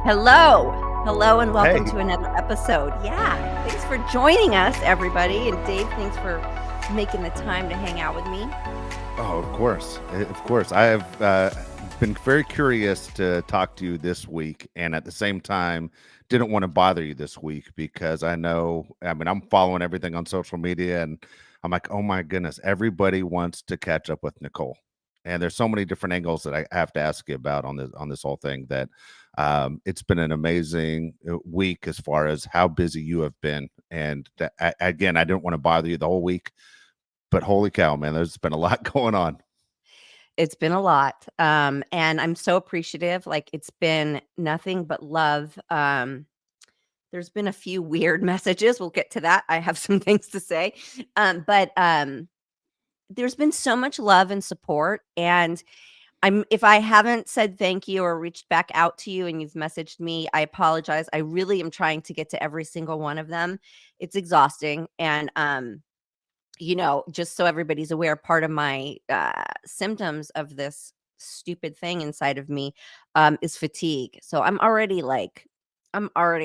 Hello. Hello, and welcome Hey. to another episode. Yeah. Thanks for joining us, everybody. And Dave, thanks for making the time to hang out with me. Oh, of course. Of course. I have been very curious to talk to you this week, and at the same time, didn't want to bother you this week because I'm following everything on social media, and I'm like, oh my goodness, everybody wants to catch up with Nicole. And there's so many different angles that I have to ask you about on this whole thing that it's been an amazing week as far as how busy you have been. And again, I didn't want to bother you the whole week, but holy cow, man, there's been a lot going on. It's been a lot. And I'm so appreciative. Like, it's been nothing but love. There's been a few weird messages. We'll get to that. I have some things to say. But there's been so much love and support. And if I haven't said thank you or reached back out to you and you've messaged me, I apologize. I really am trying to get to every single one of them. It's exhausting. And just so everybody's aware, part of my symptoms of this stupid thing inside of me is fatigue. So I'm already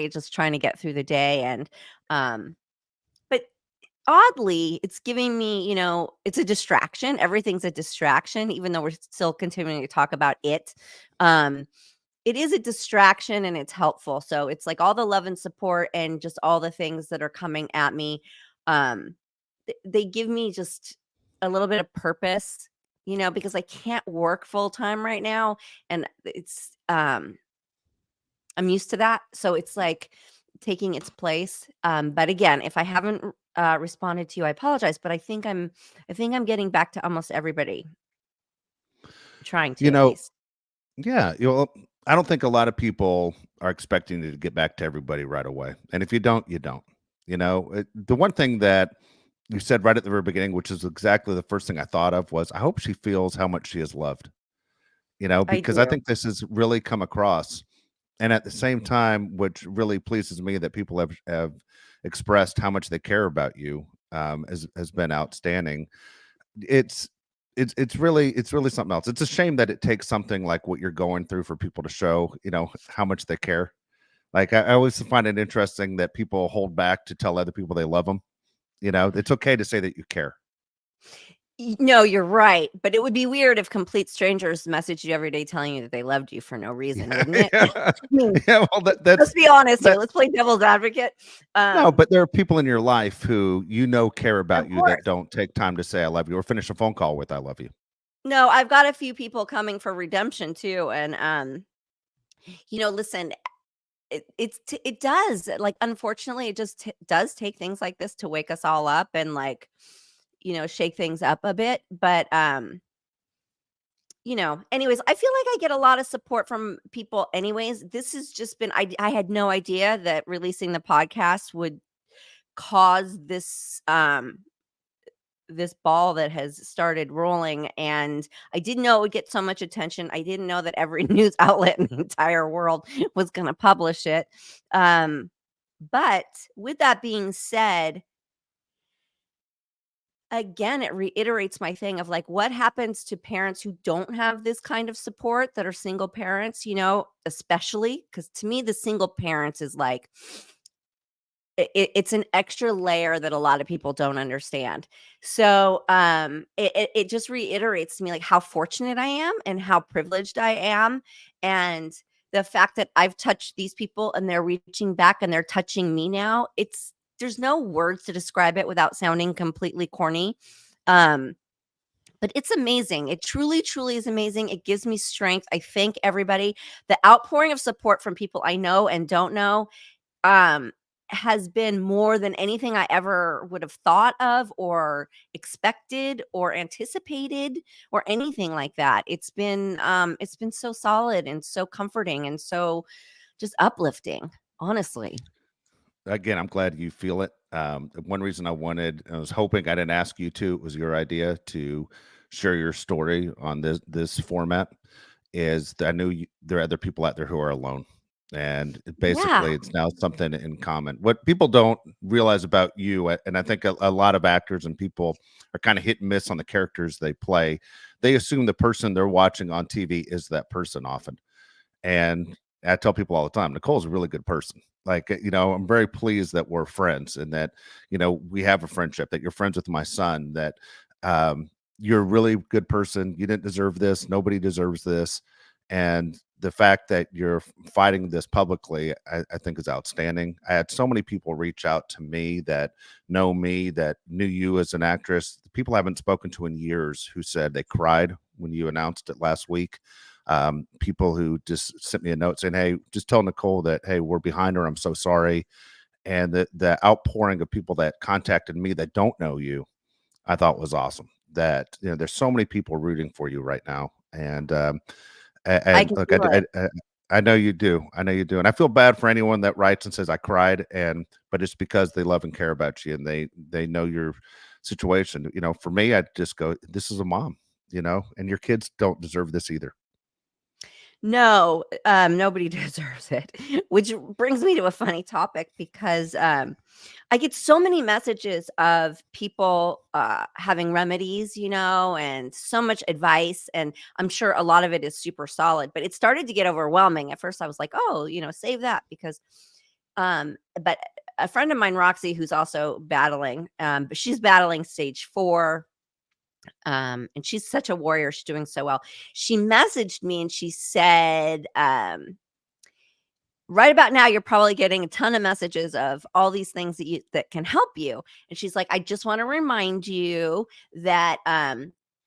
just trying to get through the day. And but oddly, it's giving me, it's a distraction. Everything's a distraction, even though we're still continuing to talk about it. Um, it is a distraction and it's helpful. So it's like all the love and support and just all the things that are coming at me. Um, they give me just a little bit of purpose, because I can't work full time right now. And I'm used to that. So it's like taking its place. But again, if I haven't responded to you, I apologize. But I think I'm getting back to almost everybody, trying to You at know, least. yeah, I don't think a lot of people are expecting you to get back to everybody right away. And if you don't, you don't. The one thing that you said right at the very beginning, which is exactly the first thing I thought of, was I hope she feels how much she is loved, I because I do. think this has really come across. And at the same time, which really pleases me that people have expressed how much they care about you, has been outstanding. It's it's really something else. It's a shame that it takes something like what you're going through for people to show, how much they care. Like I always find it interesting that people hold back to tell other people they love them. It's okay to say that you care. No, you're right, but it would be weird if complete strangers messaged you every day telling you that they loved you for no reason, Yeah, wouldn't it? I yeah, mean, yeah. Well, let's be honest here. that. Let's play devil's advocate. No, Um, but there are people in your life who care of about you that course. don't take time to say "I love you" or finish a phone call with "I love you." No, I've got a few people coming for redemption too, and listen, it does, like, unfortunately, it just does take things like this to wake us all up and, like, shake things up a bit. But anyways, I feel like I get a lot of support from people anyways. This has just been, I had no idea that releasing the podcast would cause this ball that has started rolling, and I didn't know it would get so much attention. I didn't know that every news outlet in the entire world was going to publish it. Um but with that being said, again, it reiterates my thing of, like, what happens to parents who don't have this kind of support, that are single parents, especially because to me, the single parents is like, it's an extra layer that a lot of people don't understand. So it just reiterates to me, like, how fortunate I am and how privileged I am. And the fact that I've touched these people and they're reaching back and they're touching me now, there's no words to describe it without sounding completely corny. Um, but it's amazing. It truly, truly is amazing. It gives me strength. I thank everybody. The outpouring of support from people I know and don't know um, has been more than anything I ever would have thought of or expected or anticipated or anything like that. It's been so solid and so comforting and so just uplifting, honestly. Again, I'm glad you feel it. One reason I was hoping I didn't ask you to, it was your idea to share your story on this format. Is that I knew there are other people out there who are alone, and Yeah. basically, it's now something in common. What people don't realize about you, and I think a lot of actors and people are kind of hit and miss on the characters they play. They assume the person they're watching on TV is that person often, and I tell people all the time, Nicole's a really good person. Like, I'm very pleased that we're friends and that, we have a friendship, that you're friends with my son, that um, you're a really good person. You didn't deserve this. Nobody deserves this. And the fact that you're fighting this publicly, I think is outstanding. I had so many people reach out to me that know me, that knew you as an actress. People I haven't spoken to in years who said they cried when you announced it last week. People who just sent me a note saying, "Hey, just tell Nicole that, hey, we're behind her. I'm so sorry." And the outpouring of people that contacted me that don't know you, I thought was awesome. That there's so many people rooting for you right now, and I and can look, feel it. I know you do. I know you do, and I feel bad for anyone that writes and says I cried, but it's because they love and care about you, and they know your situation. For me, I just go, "This is a mom," and your kids don't deserve this either. No, nobody deserves it, which brings me to a funny topic because, I get so many messages of people, having remedies, and so much advice, and I'm sure a lot of it is super solid, but it started to get overwhelming. At first, I was like, "Oh, save that," because, but a friend of mine, Roxy, who's also battling, but she's battling stage 4, and she's such a warrior, she's doing so well. She messaged me and she said, right about now you're probably getting a ton of messages of all these things that can help you, and she's like, I just want to remind you that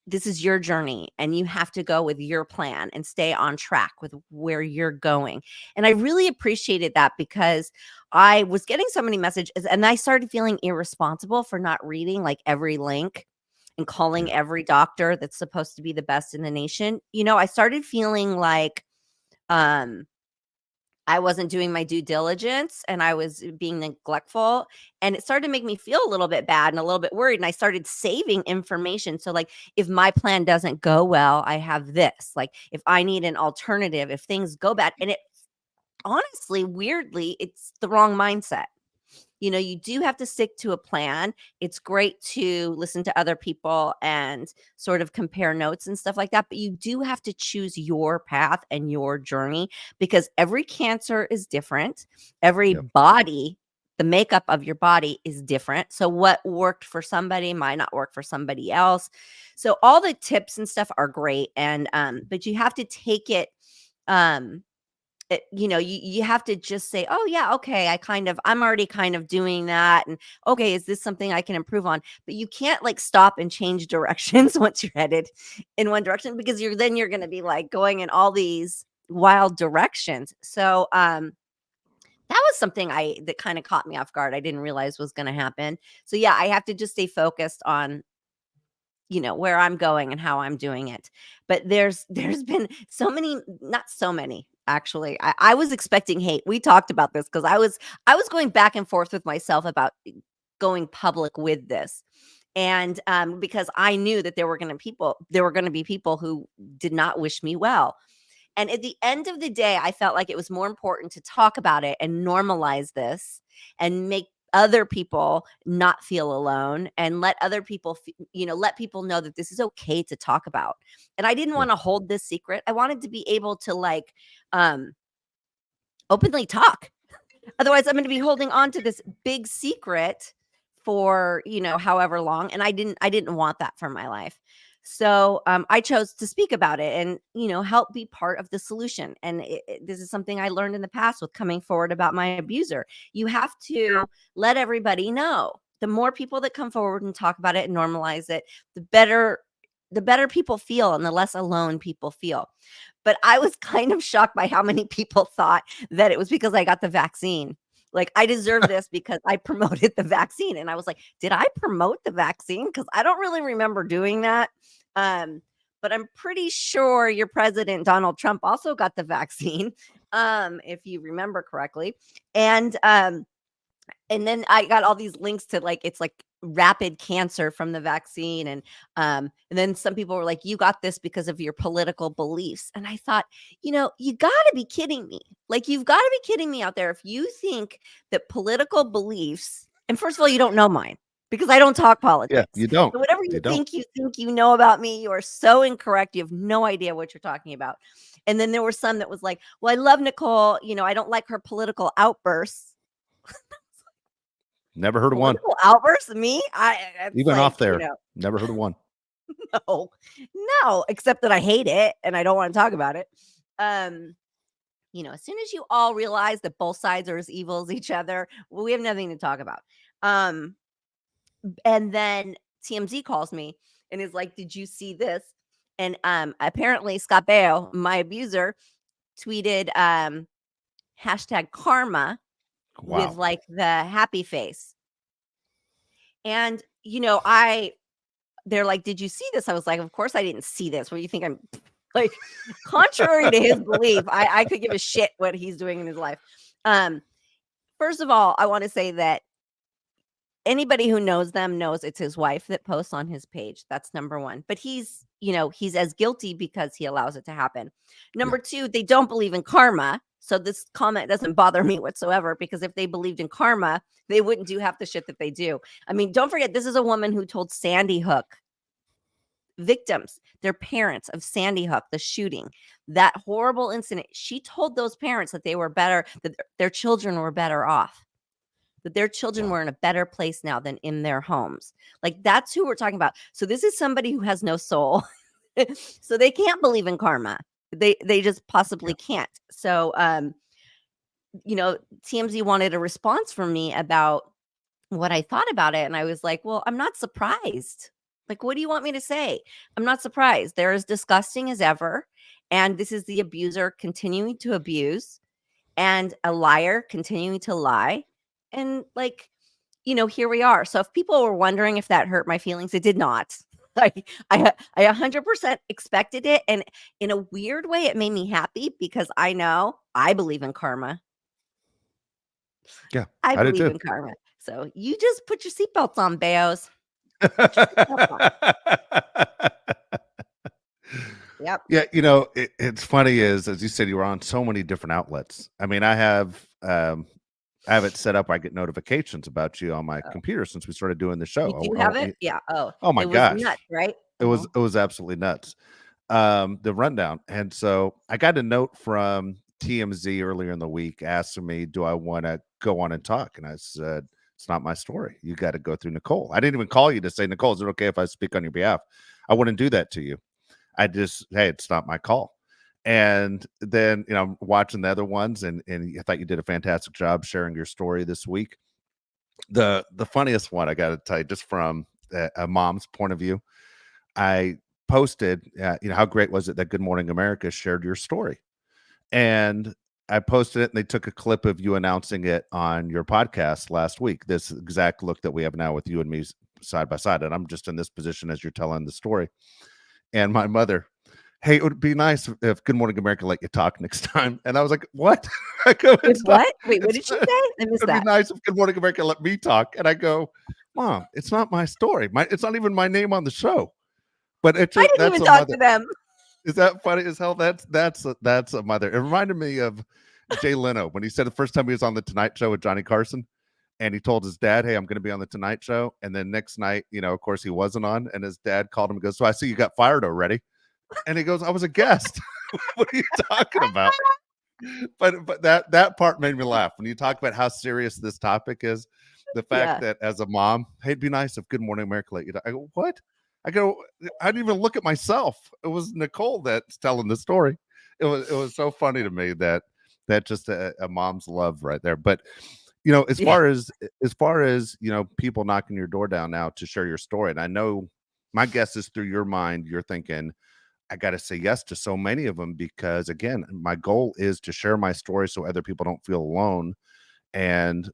this is your journey and you have to go with your plan and stay on track with where you're going. And I really appreciated that because I was getting so many messages and I started feeling irresponsible for not reading like every link and Yeah, calling every doctor that's supposed to be the best in the nation. I started feeling like um I wasn't doing my due diligence and I was being neglectful, and it started to make me feel a little bit bad and a little bit worried, and I started saving information. So, like, if my plan doesn't go well, I have this. Like, if I need an alternative, if things go bad, and it honestly, weirdly, it's the wrong mindset. You do have to stick to a plan. It's great to listen to other people and sort of compare notes and stuff like that, but you do have to choose your path and your journey because every cancer is different. Every yep, body, the makeup of your body is different. So what worked for somebody might not work for somebody else. So all the tips and stuff are great and but you have to take it um you have to just say, "Oh yeah, okay, I'm already kind of doing that." And okay, is this something I can improve on? But you can't like stop and change directions once you're headed in one direction because you're going to be like going in all these wild directions. So, that was something I that kind of caught me off guard. I didn't realize was going to happen. So yeah, I have to just stay focused on where I'm going and how I'm doing it. But there's been so many, not so many actually. I was expecting hate. We talked about this because I was going back and forth with myself about going public with this. And because I knew that there were going to be people who did not wish me well. And at the end of the day, I felt like it was more important to talk about it and normalize this and make other people not feel alone and let other people, let people know that this is okay to talk about. And I didn't yeah, want to hold this secret. I wanted to be able to like um openly talk. Otherwise, I'm gonna be holding on to this big secret for, however long, and I didn't want that for my life. So, I chose to speak about it and, help be part of the solution, and this is something I learned in the past with coming forward about my abuser. You have to let everybody know. The more people that come forward and talk about it and normalize it, the better people feel and the less alone people feel. But I was kind of shocked by how many people thought that it was because I got the vaccine. Like, I deserve this because I promoted the vaccine. And I was like, did I promote the vaccine? Because I don't really remember doing that. Um, but I'm pretty sure your president, Donald Trump, also got the vaccine, if you remember correctly. And and then I got all these links to like it's like rapid cancer from the vaccine and then some people were like you got this because of your political beliefs and I thought you got to be kidding me. Like you've got to be kidding me out there if you think that political beliefs and first of all you don't know mine. because I don't talk Yeah, politics. you don't. So whatever You don't. you think you know about me, you are so incorrect. You have no idea what you're talking about. And then there were some that was like, well, I love Nicole. I don't like her political outbursts. Never heard of one. Political outbursts? Me? It's Even like, off there. Never heard of one. no, no, except that I hate it and I don't want to talk about it. Um, as soon as you all realize that both sides are as evil as each other, well, we have nothing to talk about. Um, and then TMZ calls me and is like, "Did you see this?" And apparently Scott Baio, my abuser, tweeted hashtag karma with Wow. like the happy face. And they're like, "Did you see this?" I was like, "Of course I didn't see this. What do you think I'm like?" Contrary to his belief, I could give a shit what he's doing in his life. Um, First of all, I want to say that anybody who knows them knows it's his wife that posts on his page. That's number one. But he's as guilty because he allows it to happen. Yeah. Number two, they don't believe in karma. So this comment doesn't bother me whatsoever because if they believed in karma, they wouldn't do half the shit that they do. I mean, don't forget, this is a woman who told Sandy Hook victims, their parents of Sandy Hook, the shooting, that horrible incident. She told those parents that they were better, that their children were better off, that their children Wow. were in a better place now than in their homes. Like that's who we're talking about. So this is somebody who has no soul. So they can't believe in karma. They just Yeah. possibly can't. So TMZ wanted a response from me about what I thought about it. And I was like, well, I'm not surprised. Like, what do you want me to say? I'm not surprised. They're as disgusting as ever. And this is the abuser continuing to abuse and a liar continuing to lie. And like, here we are. So if people were wondering if that hurt my feelings, it did not. I 100% expected it. And in a weird way, it made me happy because I believe in karma. Yeah. I I did believe too. in karma. So you just put your seatbelts on, Bayos. Put your seatbelts on. Yep. Yeah, it's funny is as you said, you were on so many different outlets. I mean, I have it set up. I get notifications about you on my Oh, computer since we started doing the you show. do have it? Yeah. Oh, Oh my it was gosh, nuts, right? it was Mhm. it was absolutely nuts. The rundown, and so I got a note from TMZ earlier in the week asking me, "Do I want to go on and talk?" And I said, "It's not my story. You got to go through Nicole." I didn't even call you to say, "Nicole, is it okay if I speak on your behalf?" I wouldn't do that to you. Hey, it's not my call. And then, I'm watching the other ones and I thought you did a fantastic job sharing your story this week. The funniest one I got to tell you, just from a mom's point of view, I posted, how great was it that Good Morning America shared your story? And I posted it and they took a clip of you announcing it on your podcast last week. This exact look that we have now with you and me side by side. And I'm just in this position as you're telling the story. And my mother, "Hey, it would be nice if Good Morning America let you talk next time." And I was like, "What?" I go, If what? Wait, what it's did she not, say? I missed it'd be that. nice if Good Morning America let me talk." And I go, "Mom, it's not my story. It's not even my name on the show." But I didn't that's even a talk mother. to them. Is that funny as hell? That's a mother. It reminded me of Jay Leno when he said the first time he was on the Tonight Show with Johnny Carson. And he told his dad, "Hey, I'm going to be on the Tonight Show." And then next night, of course, he wasn't on. And his dad called him and goes, "So I see you got fired already." And he goes, "I was a guest." What are you talking about? But that part made me laugh when you talk about how serious this topic is. The fact Yeah. that as a mom, "Hey, it'd be nice if Good Morning America let you talk." I go, "What?" I go, "I didn't even look at myself. It was Nicole that's telling the story." It was so funny to me that just a mom's love right there. But as Yeah. far as people knocking your door down now to share your story, and I know my guess is through your mind, you're thinking, I got to say yes to so many of them because again, my goal is to share my story so other people don't feel alone. And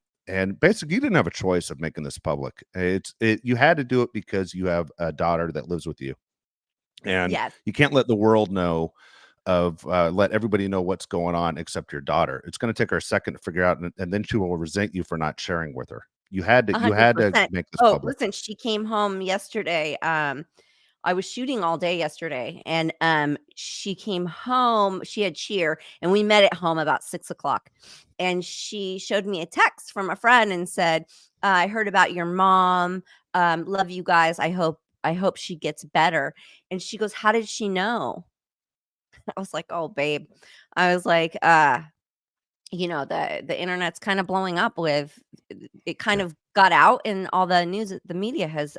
basically, you didn't have a choice of making this public. You had to do it because you have a daughter that lives with you, and Yes. you can't let the world know let everybody know what's going on except your daughter. It's going to take her a second to figure out, and then she will resent you for not sharing with her. You had to 100%. make this Oh, public. listen, she came home yesterday. I was shooting all day yesterday, and she came home. She had cheer, and we met at home about 6 o'clock. And she showed me a text from a friend and said, "I heard about your mom. Love you guys. I hope she gets better." And she goes, "How did she know?" I was like, "Oh, babe." I was like, the internet's kind of blowing up with it kind Yeah. of got out and all the news the media has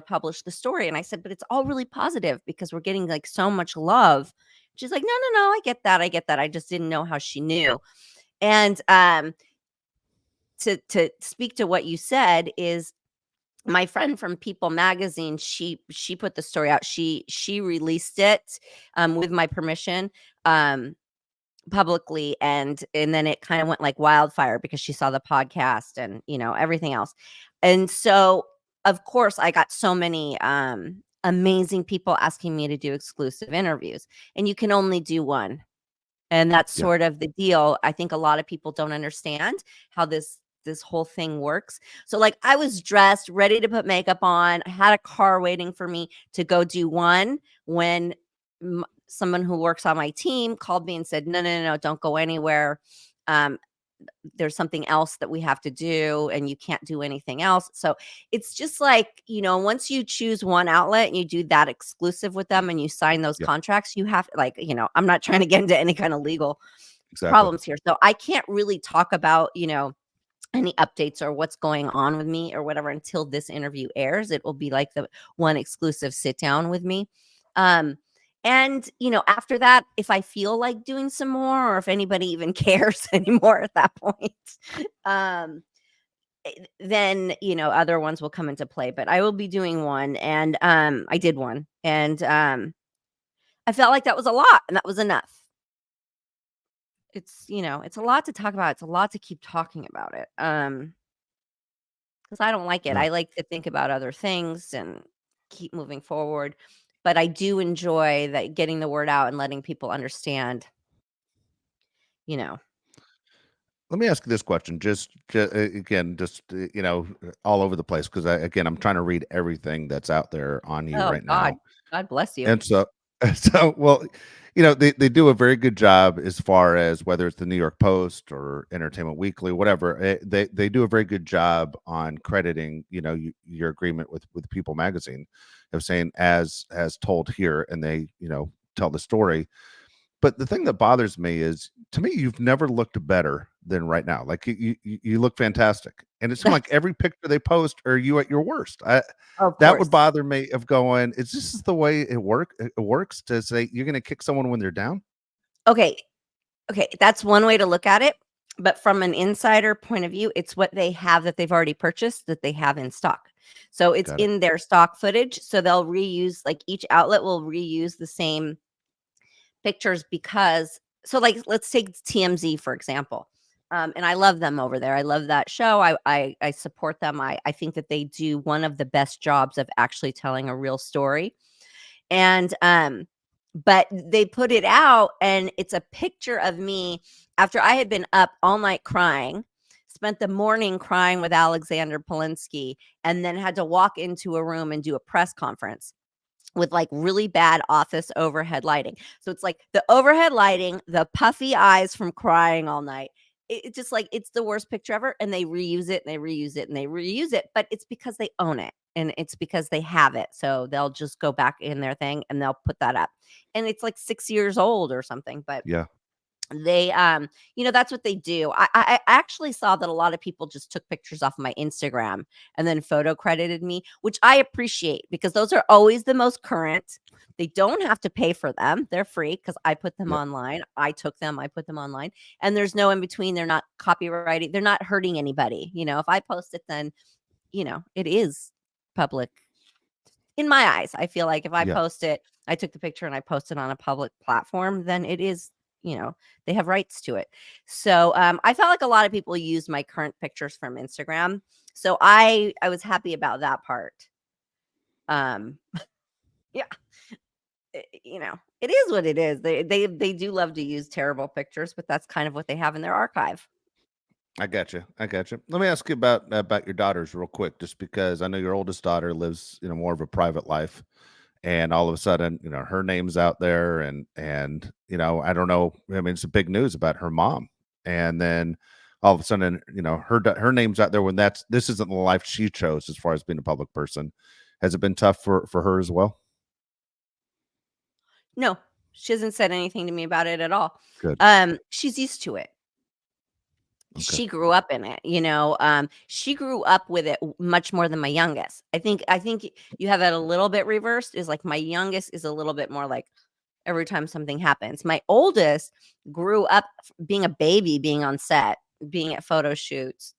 published the story, and I said, "But it's all really positive because we're getting like so much love." She's like, "No, no, no, I get that. I get that. I just didn't know how she knew." And to speak to what you said is my friend from People Magazine, she put the story out. She released it with my permission. Publicly, and then it kinda went like wildfire because she saw the podcast and, everything else. And so, of course, I got so many, amazing people asking me to do exclusive interviews, and you can only do one. And that's Yeah. sort of the deal. I think a lot of people don't understand how this whole thing works. So, like, I was dressed, ready to put makeup on. I had a car waiting for me to go do one when someone who works on my team called me and said, "No, no, no, no, don't go anywhere. Um, there's something else that we have to do, and you can't do anything else." So it's just like, once you choose one outlet and you do that exclusive with them and you sign those Yeah. contracts, you have like, I'm not trying to get into any kind of legal Exactly. problems here. So I can't really talk about, any updates or what's going on with me or whatever until this interview airs. It will be like the one exclusive sit down with me. Um, and after that, if I feel like doing some more, or if anybody even cares anymore at that point, um, then other ones will come into play. But I will be doing one, and I did one, and I felt like that was a lot, and that was enough. It's a lot to talk about. It's a lot to keep talking about it. 'Cause I don't like it. Yeah. I like to think about other things and keep moving forward, but I do enjoy that getting the word out and letting people understand, you know Let me ask you this question, again, all over the place, because again, I'm trying to read everything that's out there on you Oh right god. now. God bless you. And so well, they do a very good job as far as whether it's the New York Post or Entertainment Weekly, whatever. They do a very good job on crediting, your agreement with People Magazine of saying as told here, and they, tell the story. But the thing that bothers me is, to me, you've never looked better than right now. Like you look fantastic, and it seemed like That's every picture they post are you at your worst. of That would course. bother me of going, is this the way it works to say you're gonna kick someone when they're down? Okay, okay, that's one way to look at it, but from an insider point of view, it's what they have that they've already purchased that they have in stock. So it's Got it. in their stock footage, so they'll reuse like, each outlet will reuse the same pictures because like, let's take TMZ, for example. And I love them over there. I love that show. I support them. I think that they do one of the best jobs of actually telling a real story. And but they put it out and it's a picture of me after I had been up all night crying, spent the morning crying with Alexander Polinsky, and then had to walk into a room and do a press conference with like really bad office overhead lighting. So it's like the overhead lighting, the puffy eyes from crying all night. It's just like it's the worst picture ever. And they reuse it and they reuse it and they reuse it, but it's because they own it and it's because they have it. So they'll just go back in their thing and they'll put that up. And it's like 6 years old or something, but Yeah. they that's what they do. I actually saw that a lot of people just took pictures off my Instagram and then photo credited me, which I appreciate because those are always the most current. They don't have to pay for them. They're free because I put them Yep. online. I took them, I put them online, and there's no in between. They're not copyrighted, they're not hurting anybody. If I post it, then it is public in my eyes. I feel like if I Yeah. post it, I took the picture and I posted on a public platform, then it is, they have rights to it. So I felt like a lot of people use my current pictures from Instagram. So I was happy about that part. Um, yeah, it is what it is. They do love to use terrible pictures, but that's kind of what they have in their archive. I got you. I got you. Let me ask you about your daughters real quick, just because I know your oldest daughter lives, more of a private life, and all of a sudden, her name's out there, and I don't know. I mean, it's a big news about her mom, and then all of a sudden, her name's out there when this isn't the life she chose as far as being a public person. Has it been tough for her as well? No, she hasn't said anything to me about it at all. Good. She's used to it. Okay. She grew up in it, she grew up with it much more than my youngest. I think you have that a little bit reversed, is like my youngest is a little bit more like every time something happens. My oldest grew up being a baby, being on set, being at photo shoots,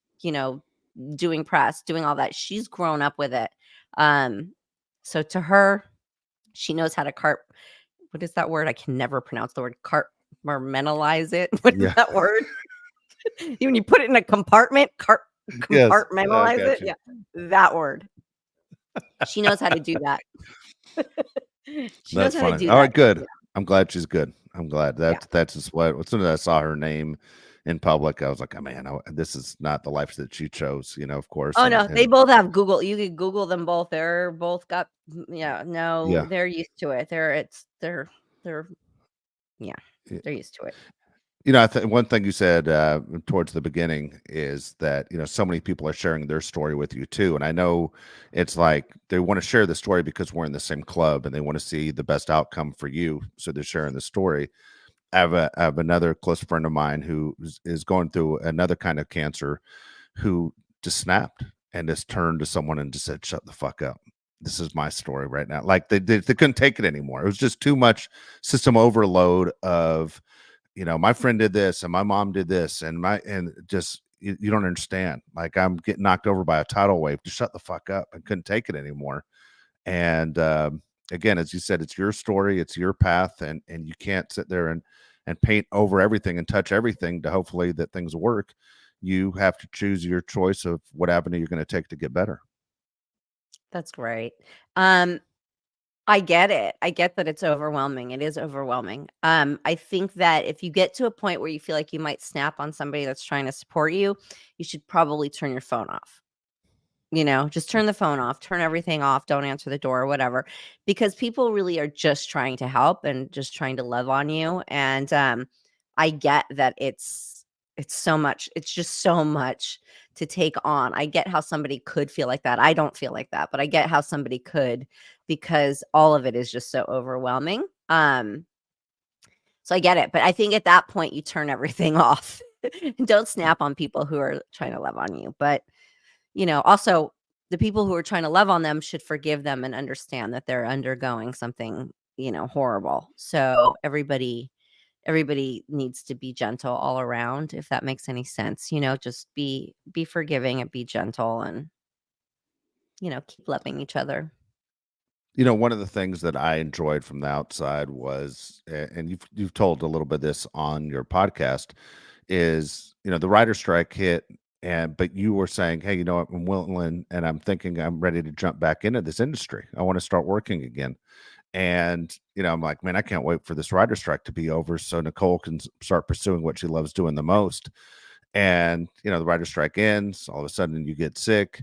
doing press, doing all that. She's grown up with it. Um, so to her, she knows how to what is that word? I can never pronounce the word compartmentalize it. What is Yeah. that word? When you put it in a compartment, Yes. I compartmentalize got it? you. Yeah, that word. She knows how to do that. She knows That's how to funny. do All that. right, good. Yeah, I'm glad she's good. I'm glad yeah. that's just what. As soon as I saw her name in public, I was like, "Oh man, this is not the life that she chose." Of course, Oh, and no, they both have Google. You could Google them both. They're both got yeah, no, yeah, they're used to it. They're yeah, they're used to it. I think one thing you said towards the beginning is that so many people are sharing their story with you too, and I know it's like they want to share the story because we're in the same club and they want to see the best outcome for you, so they're sharing the story. I have another close friend of mine who is going through another kind of cancer, who just snapped and just turned to someone and just said, "Shut the fuck up. This is my story right now." Like they couldn't take it anymore. It was just too much system overload of, my friend did this and my mom did this and just you don't understand. Like I'm getting knocked over by a tidal wave. Just shut the fuck up. And couldn't take it anymore. And again, as you said, it's your story, it's your path, and you can't sit there and paint over everything and touch everything to hopefully that things work. You have to choose your choice of what avenue you're going to take to get better. That's great. Um, I get it. I get that it's overwhelming. It is overwhelming. I think that if you get to a point where you feel like you might snap on somebody that's trying to support you, you should probably turn your phone off. Just turn the phone off, turn everything off, don't answer the door or whatever, because people really are just trying to help and just trying to love on you. And I get that it's so much, it's just so much to take on. I get how somebody could feel like that. I don't feel like that, but I get how somebody could, because all of it is just so overwhelming. So I get it, but I think at that point you turn everything off. Don't snap on people who are trying to love on you. But also the people who are trying to love on them should forgive them and understand that they're undergoing something, horrible. So everybody needs to be gentle all around, if that makes any sense. Just be forgiving and be gentle and, keep loving each other. One of the things that I enjoyed from the outside was, and you've told a little bit of this on your podcast, is the writer strike hit, and but you were saying, hey, what, I'm willing and I'm thinking I'm ready to jump back into this industry. I want to start working again. And I'm like, man, I can't wait for this writer strike to be over so Nicole can start pursuing what she loves doing the most. And the writer strike ends, all of a sudden you get sick,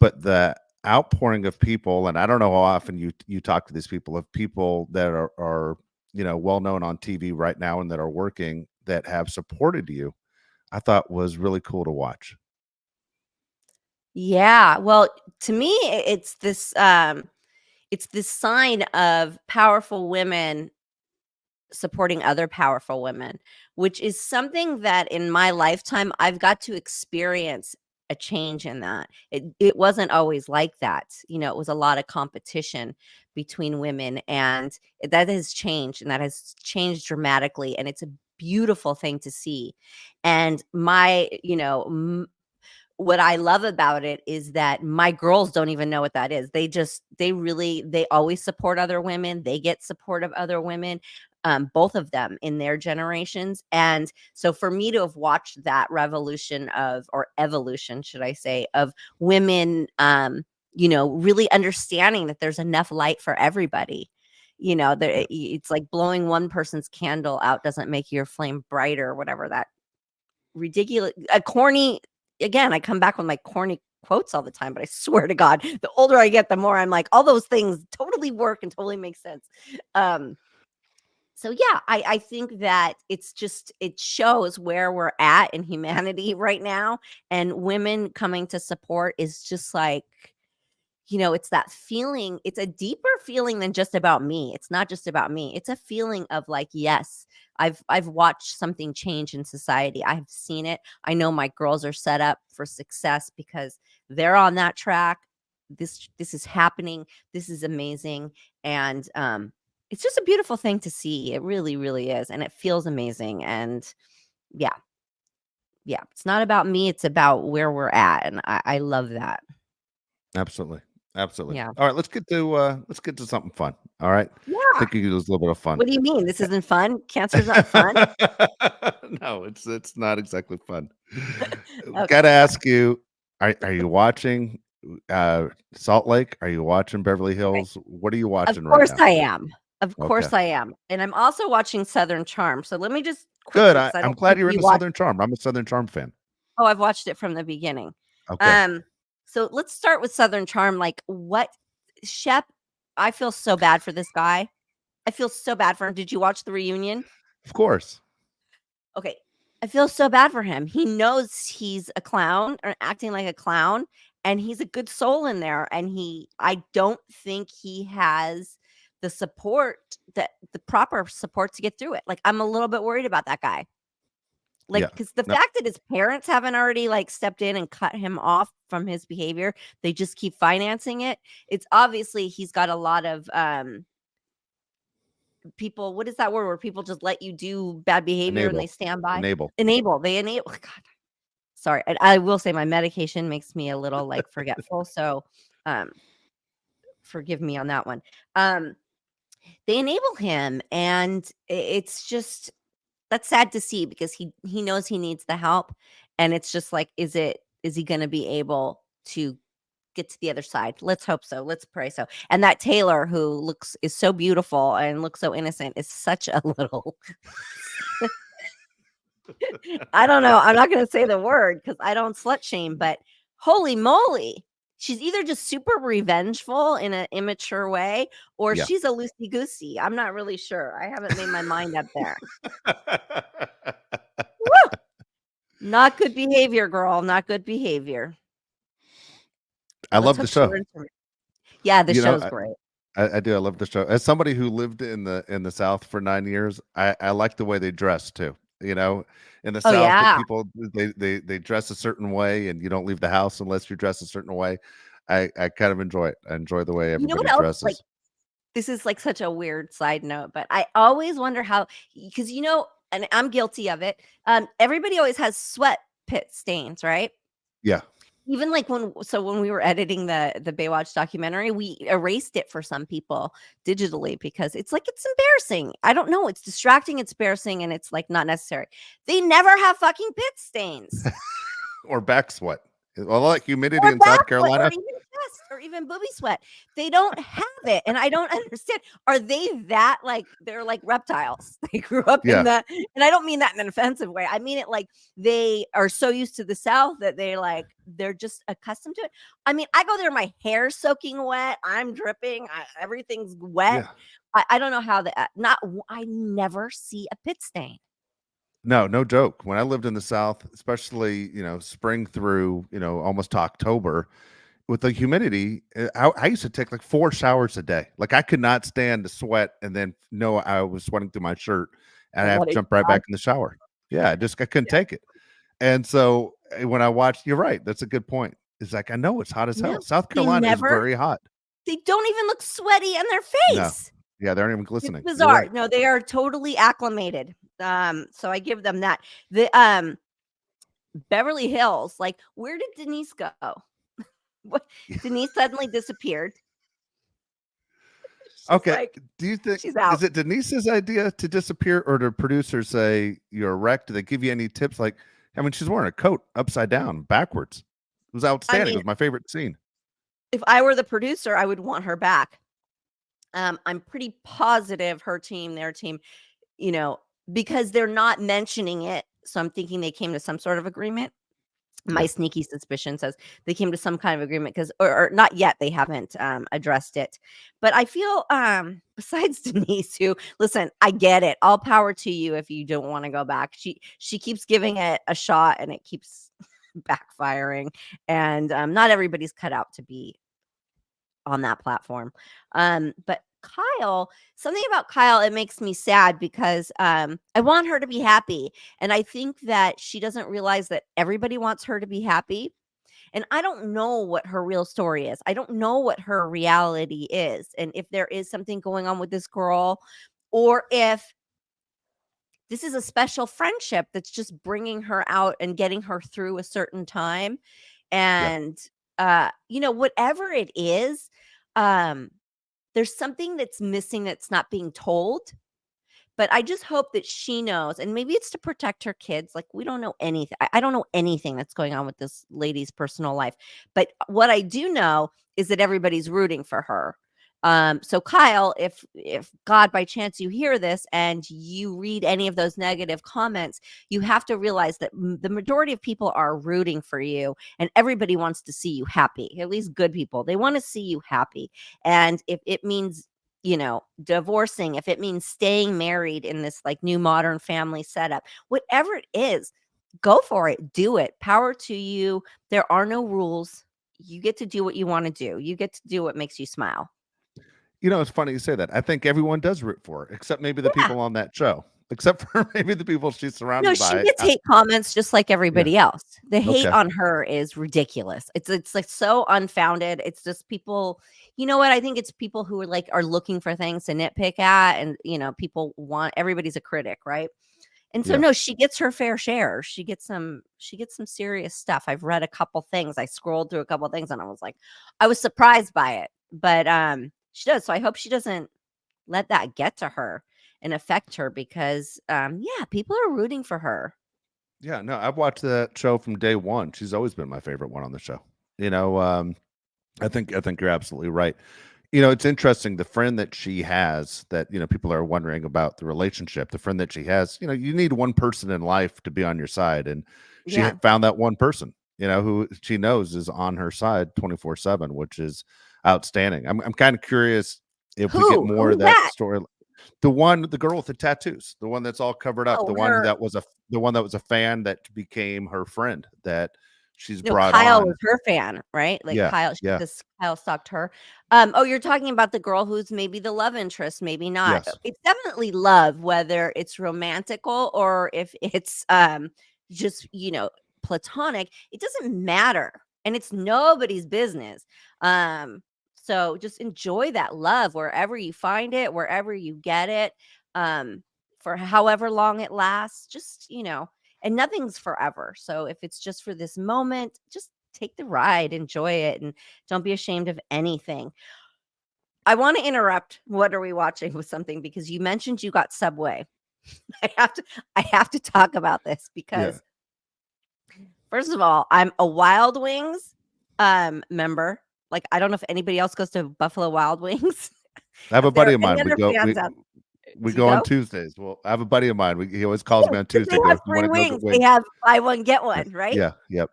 but the outpouring of people, and I don't know how often you talk to these people, of people that are well known on TV right now and that are working, that have supported you, I thought was really cool to watch. Yeah. Well, to me, it's this sign of powerful women supporting other powerful women, which is something that in my lifetime I've got to experience a change in that. It wasn't always like that. It was a lot of competition between women, and that has changed, and that has changed dramatically, and it's a beautiful thing to see. And what I love about it is that my girls don't even know what that is. They always support other women. They get support of other women, both of them in their generations. And so for me to have watched that revolution or evolution, should I say, of women, really understanding that there's enough light for everybody. Yeah. It's like blowing one person's candle out doesn't make your flame brighter, whatever that ridiculous, a corny. Again, I come back with my corny quotes all the time, but I swear to God, the older I get, the more I'm like, all those things totally work and totally make sense. So yeah, I think that it shows where we're at in humanity right now, and women coming to support is just like, it's that feeling. It's a deeper feeling than just about me. It's not just about me. It's a feeling of like, yes, I've watched something change in society. I've seen it. I know my girls are set up for success because they're on that track. This is happening. This is amazing. And it's just a beautiful thing to see. It really, really is. And it feels amazing. And yeah, yeah. It's not about me. It's about where we're at. And I love that. Absolutely. Absolutely. Yeah. All right, let's get to something fun. All right. I Yeah. think you could use a little bit of fun. What do you mean? This isn't fun? Cancer's not fun? No, it's not exactly fun. Okay, Gotta sorry. ask you, are you watching Salt Lake? Are you watching Beverly Okay. Hills? What are you Of watching right course now? I am. Of Okay. course I am. And I'm also watching Southern Charm. So let me just Good. quickly, because I I'm don't glad think you're you into watched. Southern Charm. I'm a Southern Charm fan. Oh, I've watched it from the beginning. Okay. Um, so let's start with Southern Charm. Like, what Shep, I feel so bad for this guy. I feel so bad for him. Did you watch the reunion? Of course. Okay. I feel so bad for him. He knows he's a clown or acting like a clown, and he's a good soul in there. And I don't think he has the support, that the proper support to get through it. Like, I'm a little bit worried about that guy. Like, Yeah. because the No, fact that his parents haven't already like stepped in and cut him off from his behavior, they just keep financing it. It's obviously he's got a lot of people. What is that word where people just let you do bad behavior and they enable. stand by? Enable. They enable. God, sorry. And I will say my medication makes me a little like forgetful. So um forgive me on that one. Um they enable him, and it's just, that's sad to see, because he knows he needs the help, and it's just like, is he going to be able to get to the other side? Let's hope so. Let's pray so. And that Taylor, who is so beautiful and looks so innocent, is such a little I don't know. I'm not going to say the word because I don't slut shame, but holy moly. She's either just super revengeful in an immature way, or Yeah. she's a loosey goosey. I'm not really sure. I haven't made my mind up there. Woo! Not good behavior, girl. Not good behavior. I Let's love the hope she show. learns from it. Yeah, the You know, show's great. I do. I love the show. As somebody who lived in the South for 9 years, I like the way they dress too. You know, in the Oh South, the yeah. people they dress a certain way, and you don't leave the house unless you're dressed a certain way. I kind of enjoy it. I enjoy the way You know what everybody else? Like, dresses. this is like such a weird side note, but I always wonder how, because and I'm guilty of it. Everybody always has sweat pit stains, right? Yeah, Even like when we were editing the Baywatch documentary, we erased it for some people digitally because it's like, it's embarrassing. I don't know, it's distracting, it's embarrassing, and it's like not necessary. They never have fucking pit stains. or back sweat. Well, like humidity Or in back South sweat, or Carolina. even chest, or even booby sweat. They don't have it, and I don't understand. Are they that, like, they're like reptiles? They grew up in Yeah, that, and I don't mean that in an offensive way. I mean it like they are so used to the South that they're just accustomed to it. I mean, I go there, my hair's soaking wet, I'm dripping, everything's wet. yeah. I don't know how that. Not I never see a pit stain. No, no joke. When I lived in the South, especially spring through almost to October, with the humidity, I used to take like 4 showers a day. Like I could not stand the sweat and then know I was sweating through my shirt and I And have let to it jump right dry. back in the shower. Yeah, I couldn't take it. And so when I watched, you're right. That's a good point. It's like I know it's hot as No, hell. South they Carolina is never. very hot. They don't even look sweaty on their No. face. Yeah, they aren't even It's glistening. You're bizarre. right. No, they are totally acclimated. So I give them that. The Beverly Hills, like, where did Denise go? What, Denise suddenly disappeared. She's Okay. like, Do you think she's out. is it Denise's idea to disappear, or do producers say you're a wreck? Do they give you any tips? Like, I mean, she's wearing a coat upside down, backwards. It was I outstanding. It mean, was my favorite scene. if I were the producer, I would want her back. I'm pretty positive her team, their team, you know, because they're not mentioning it So I'm thinking they came to some sort of agreement. My Yeah. sneaky suspicion says they came to some kind of agreement because, or not yet, they haven't addressed it. But I feel, besides Denise, who, listen, I get it. All power to you if you don't want to go back. She keeps giving it a shot and it keeps backfiring. And not everybody's cut out to be on that platform. But Kyle, something about Kyle, it makes me sad because I want her to be happy. And I think that she doesn't realize that everybody wants her to be happy. And I don't know what her real story is. I don't know what her reality is. And if there is something going on with this girl, or if this is a special friendship that's just bringing her out and getting her through a certain time. Yeah. And, whatever it is, um, there's something that's missing that's not being told. But I just hope that she knows, and maybe it's to protect her kids. Like, we don't know anything. I don't know anything that's going on with this lady's personal life. But what I do know is that everybody's rooting for her. So Kyle, if God by chance you hear this and you read any of those negative comments, you have to realize that the majority of people are rooting for you, and everybody wants to see you happy. At least good people, they want to see you happy. And if it means divorcing, if it means staying married in this like new modern family setup, whatever it is, go for it, do it. Power to you. There are no rules. You get to do what you want to do. You get to do what makes you smile. It's funny you say that. I think everyone does root for her, except maybe the Yeah. people on that show, except for maybe the people she's No, surrounded she by. gets hate comments just like Yeah. everybody else. The hate Okay. on her is ridiculous. It's like so unfounded. It's just people, you know what? I think it's people who are looking for things to nitpick at, and people want, everybody's a critic, right? And so Yeah. no, she gets her fair share. She gets some serious stuff. I've read a couple things. I scrolled through a couple things and I was surprised by it. But she does. So I hope she doesn't let that get to her and affect her because yeah, people are rooting for her. Yeah. No, I've watched that show from day one. She's always been my favorite one on the show. You know, um, I think you're absolutely right. It's interesting. The friend that she has, that people are wondering about the relationship. The friend that she has, you need one person in life to be on your side, and she Yeah. found that one person. Who she knows is on her side 24/7, which is outstanding. I'm kind of curious if we get more of Who's that that? story. The girl with the tattoos, the one that's all covered up, Oh, her. the one that was a fan that became her friend that she's No, brought Kyle on. was her fan, right? Like Yeah, Kyle, yeah, Kyle stalked her. Oh, you're talking about the girl who's maybe the love interest, maybe not. yes, It's definitely love, whether it's romantical or if it's just, platonic. It doesn't matter. And it's nobody's business. Um, so just enjoy that love wherever you find it, wherever you get it, um, for however long it lasts. Just, and nothing's forever. So if it's just for this moment, just take the ride, enjoy it, and don't be ashamed of anything. I want to interrupt. What are we watching with something? Because you mentioned you got Subway. I have to I have to talk about this yeah. because first of all, I'm a Wild Wings member. Like, I don't know if anybody else goes to Buffalo Wild Wings. I have a If there buddy are of any mine. We other go. fans We out, we do you go on go? Tuesdays. Well, I have a buddy of mine. He always calls Yeah, me on 'cause Tuesday. they Goes, have "You free want to go get wings. They wings?" have buy one, get one, right? Yeah. Yep.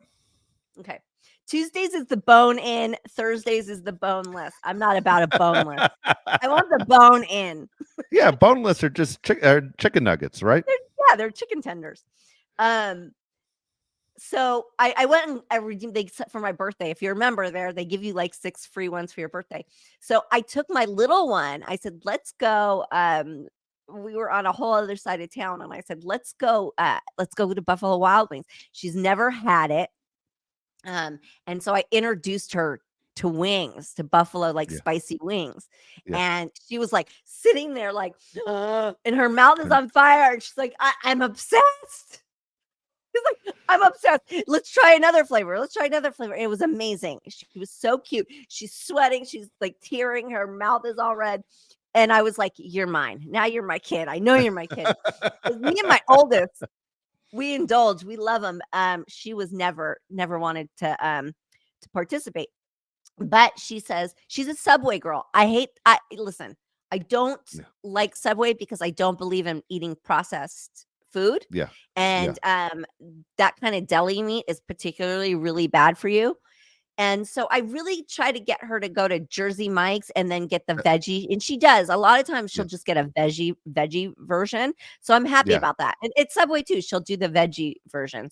Okay. Tuesdays is the bone in, Thursdays is the boneless. I'm not about a boneless. I want the bone in. Yeah. Boneless are just chicken nuggets, right? Yeah, they're chicken tenders. Um, so I went and I redeemed they for my birthday. If you remember there, they give you like 6 free ones for your birthday. So I took my little one. I said, let's go. We were on a whole other side of town, and I said, let's go to Buffalo Wild Wings. She's never had it. And so I introduced her to wings, to buffalo, like Yeah. spicy wings. Yeah. And she was like sitting there, like, and her mouth is And on fire. And she's like, I'm obsessed. She's like, I'm obsessed. Let's try another flavor. Let's try another flavor. It was amazing. She was so cute. She's sweating. She's like tearing. Her mouth is all red. And I was like, you're mine. Now you're my kid. I know you're my kid. 'Cause me and my oldest, we indulge, we love them. She was never wanted to participate. But she says she's a Subway girl. Listen, I don't yeah. like Subway because I don't believe in eating processed food, Yeah. Yeah. and that kind of deli meat is particularly really bad for you. And so I really try to get her to go to Jersey Mike's and then get the Uh, veggie, and she does. A lot of times she'll yeah. just get a veggie version. So I'm happy Yeah. about that. And it's Subway too. She'll do the veggie version.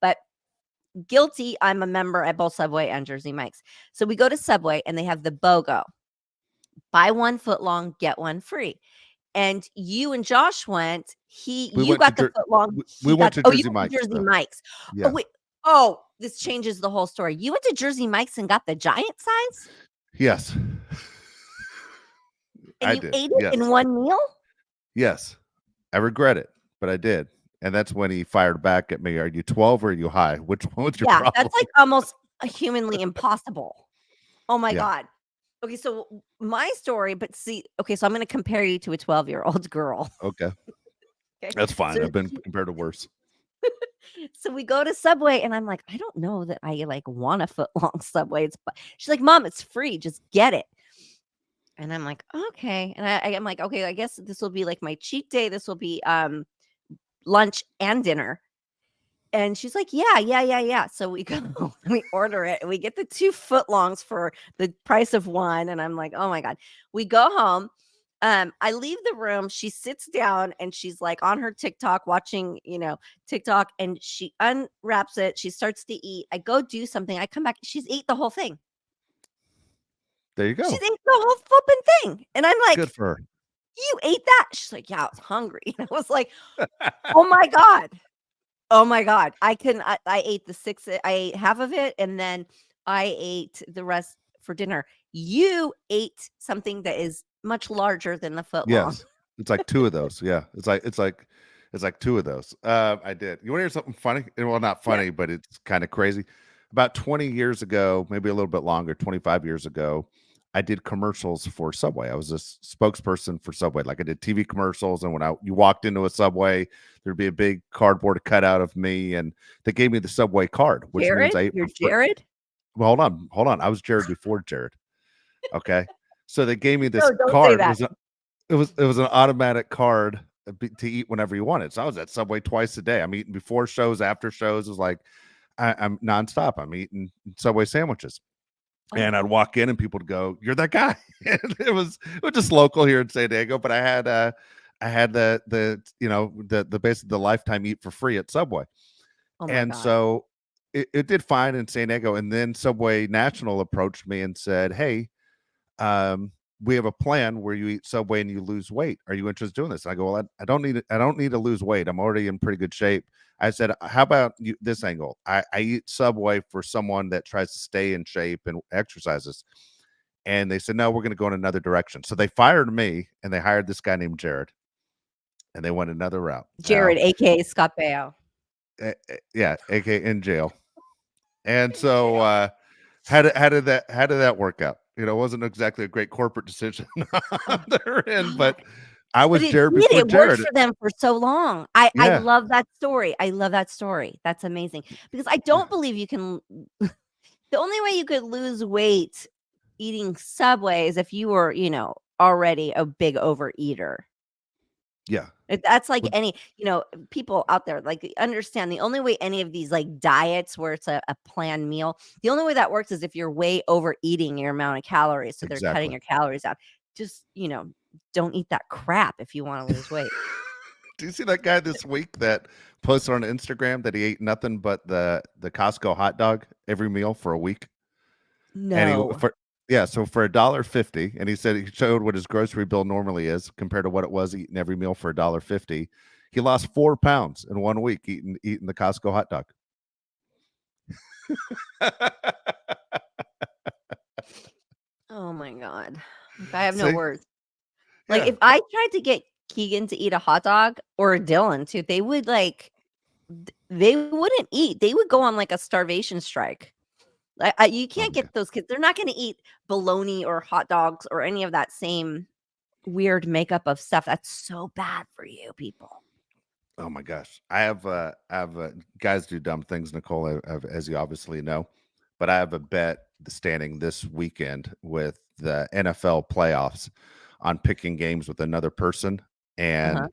But guilty, I'm a member at both Subway and Jersey Mike's. So we go to Subway and they have the BOGO. Buy 1 foot long, get 1 free. And you and Josh went. We You went to got the foot long, we he went got to you Jersey went to Mike's Jersey though. Mike's. Oh, Yeah. wait. Oh, this changes the whole story. You went to Jersey Mike's and got the giant size? Yes. And I you did. ate it in Yes. one meal? Yes. I regret it, but I did. And that's when he fired back at me. Are you 12 or are you high? Which one was your Yeah, problem? that's, like, almost, humanly impossible. Oh my Yeah. god. Okay, so my story, but see, okay, so I'm gonna compare you to a 12-year-old girl, Okay. okay? That's fine. So I've been compared to worse. so we go to Subway, and I'm like, "I don't know that I, like, want a foot long Subway." She's like, "Mom, it's free, just get it." And I'm like, "Okay." And I'm like, "Okay, I guess this will be, like, my cheat day. This will be, lunch and dinner." And she's like, "Yeah, yeah, yeah, yeah." So we go, we order it, and we get the 2 footlongs for the price of 1, and I'm like, "Oh my god." We go home, I leave the room, she sits down, and she's, like, on her TikTok watching, TikTok, and she unwraps it, she starts to eat. I go do something, I come back, she's ate the whole thing. There you She's go. ate the whole flipping thing, and I'm Good like, for "You ate that?" She's like, "Yeah, I was hungry." And I was like, her. "Oh my god." Oh my god, I couldn't I ate I ate half of it, and then I ate the rest for dinner. You ate something that is much larger than the foot long. Yes. It's like 2 of those. Yeah. It's like 2 of those. I did. You wanna hear something funny? Well, not Yeah. funny, but it's kinda crazy. About 20 years ago, maybe a little bit longer, 25 years ago, I did commercials for Subway. I was a spokesperson for Subway. Like, I did TV commercials, and when you walked into a Subway, there'd be a big cardboard cutout of me, and they gave me the Subway card, which means Jared? I ate You're for free. Jared? Well, hold on. I was Jared before Jared, okay? So they gave me this No, don't say card. that. It was an automatic card to eat whenever you wanted. So I was at Subway twice a day. I'm eating before shows, after shows. It was like I'm nonstop. I'm eating Subway sandwiches, Oh and my I'd walk in and people would go, "You're that guy." And it was just local here in San Diego, but I had the basically the lifetime eat for free at Subway, oh my and god. so it did fine in San Diego. And then Subway National approached me and said, "Hey, um, we have a plan where you eat Subway and you lose weight. Are you interested in doing this?" And I go, "Well, I don't need it. I don't need to lose weight. I'm already in pretty good shape." I said, "How about this angle? I eat Subway for someone that tries to stay in shape and exercises." And they said, "No, we're going to go in another direction." So they fired me and they hired this guy named Jared, and they went another route. Jared, Now, AKA Scott Baio. yeah, aka in jail. And In so jail. how did that work out? It wasn't exactly a great corporate decision on Oh their end, god. but I But was it Jared did, before it worked Jared. for them for so long. I Yeah, love that story. I love that story. That's amazing. Because I yeah, don't believe you can the only way you could lose weight eating Subway is if you were, already a big overeater. yeah. That's like Well, any, people out there, like, understand the only way any of these, like, diets where it's a planned meal, the only way that works is if you're way overeating your amount of calories, so they're cutting exactly. your calories out. Just, don't eat that crap if you wanna lose weight. Do you see that guy this week that posted on Instagram that he ate nothing but the Costco hot dog every meal for a week? And No. so for $1.50, and he said he showed what his grocery bill normally is compared to what it was eating every meal for $1.50. He lost 4 pounds in 1 week eating the Costco hot dog. Oh my god. Like, I have no See? words. Like, Yeah. if I tried to get Keegan to eat a hot dog, or Dylan too, they would, like, they wouldn't eat. They would go on, like, a starvation strike. You Oh can't my get god. those kids, they're not gonna eat bologna or hot dogs or any of that same weird makeup of stuff. That's so bad for you people. Oh my gosh. I have guys do dumb things, Nicole, as you obviously know. But I have a bet standing this weekend with the NFL playoffs on picking games with another person. Uh-huh. And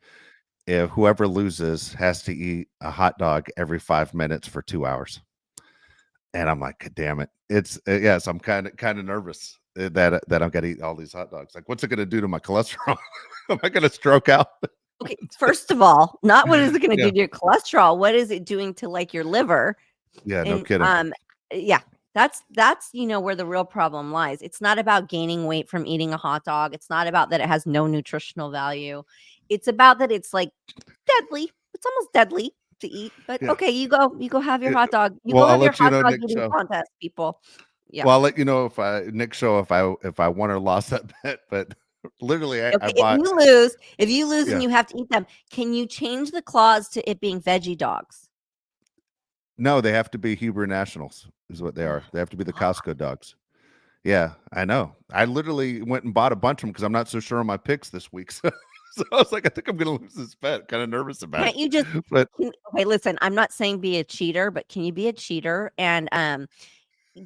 if whoever loses has to eat a hot dog every 5 minutes for 2 hours. And I'm like, damn it. It's yes, I'm kind of nervous that I'm gonna eat all these hot dogs. Like, what's it gonna do to my cholesterol? Am I gonna stroke out? Okay, first of all, not what is it gonna Yeah. do to your cholesterol, what is it doing to, like, your liver? Yeah, no And, kidding. yeah, that's, where the real problem lies. It's not about gaining weight from eating a hot dog. It's not about that it has no nutritional value. It's about that it's, like, deadly. It's almost deadly to eat, but Yeah. okay, you go have your Yeah. hot dog. You Well, go I'll have your let you hot know, dog Nick eating Show. contest, people. Yeah. Well, I'll let you know Nick Show if I won or lost that bet. But literally, I Okay, if bought. you lose and Yeah. you have to eat them, can you change the clause to it being veggie dogs? No, they have to be Hebrew nationals, is what they Oh, are. They have to be the fuck. Costco dogs. Yeah, I know. I literally went and bought a bunch of them because I'm not so sure on my picks this week. So I was like, I think I'm going to lose this bet. Kind of nervous about Can't it. you just But okay, listen, I'm not saying be a cheater, but can you be a cheater and,